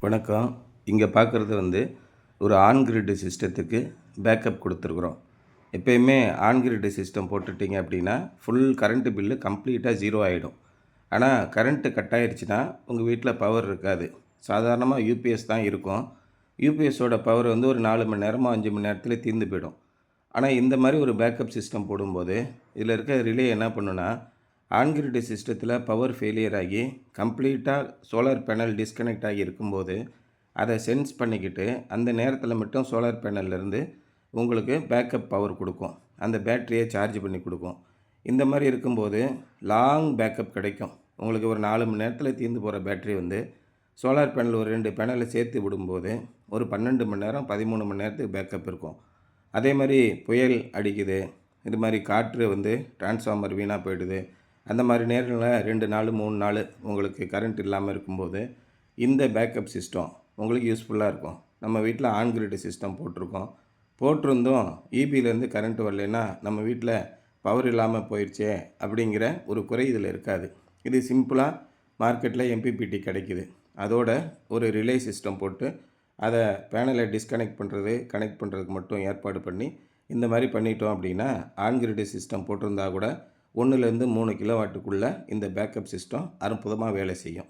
வணக்கம். இங்கே பார்க்குறது ஒரு ஆன் கிரிட் சிஸ்டத்துக்கு பேக்கப் கொடுத்துருக்குறோம். எப்பயுமே ஆன் கிரிட் சிஸ்டம் போட்டுட்டிங்க அப்படின்னா ஃபுல் கரண்ட்டு பில்லு கம்ப்ளீட்டாக 0 ஆகிடும். ஆனால் கரண்ட்டு கட் ஆகிடுச்சுன்னா உங்கள் வீட்டில் பவர் இருக்காது. சாதாரணமாக யூபிஎஸ் தான் இருக்கும். யூபிஎஸோட பவர் ஒரு 4 மணி நேரமோ 5 மணி நேரத்தில் தீர்ந்து போயிடும். ஆனால் இந்த மாதிரி ஒரு பேக்கப் சிஸ்டம் போடும்போது இதில் இருக்க ரிலே என்ன பண்ணுன்னா, ஆன் கிரிட் சிஸ்டத்தில் பவர் ஃபெயிலியர் ஆகி கம்ப்ளீட்டாக சோலார் பேனல் டிஸ்கனெக்ட் ஆகி இருக்கும்போது அதை சென்ஸ் பண்ணிக்கிட்டு அந்த நேரத்தில் மட்டும் சோலார் பேனல்லேருந்து உங்களுக்கு பேக்கப் பவர் கொடுக்கும். அந்த பேட்டரியை சார்ஜ் பண்ணி கொடுக்கும். இந்த மாதிரி இருக்கும்போது லாங் பேக்கப் கிடைக்கும். உங்களுக்கு ஒரு 4 மணி நேரத்தில் தீர்ந்து போகிற பேட்டரி சோலார் பேனல் ஒரு 2 பேனலை சேர்த்து விடும்போது ஒரு 12 மணி நேரம் 13 மணி நேரத்துக்கு பேக்கப் இருக்கும். அதே மாதிரி புயல் அடிக்குது, இது மாதிரி காற்று டிரான்ஸ்ஃபார்மர் வீணாக போயிடுது, அந்த மாதிரி நேரங்களில் 2 நாள் 3 நாள் உங்களுக்கு கரண்ட் இல்லாமல் இருக்கும்போது இந்த பேக்கப் சிஸ்டம் உங்களுக்கு யூஸ்ஃபுல்லாக இருக்கும். நம்ம வீட்டில் ஆன் கிரிட் சிஸ்டம் போட்டிருந்தோம் இபியிலேருந்து கரண்ட் வரலைன்னா நம்ம வீட்டில் பவர் இல்லாமல் போயிடுச்சே அப்படிங்கிற ஒரு குறை இதில் இருக்காது. இது சிம்பிளாக மார்க்கெட்டில் எம்பிபிடி கிடைக்குது. அதோட ஒரு ரிலே சிஸ்டம் போட்டு அதை பேனலை டிஸ்கனெக்ட் பண்ணுறது கனெக்ட் பண்ணுறதுக்கு மட்டும் ஏற்பாடு பண்ணி இந்த மாதிரி பண்ணிட்டோம் அப்படின்னா ஆன் கிரிட் சிஸ்டம் போட்டிருந்தா கூட 1லேருந்து 3 கிலோவாட்டுக்குள்ளே இந்த பேக்கப் சிஸ்டம் அற்புதமாக வேலை செய்யும்.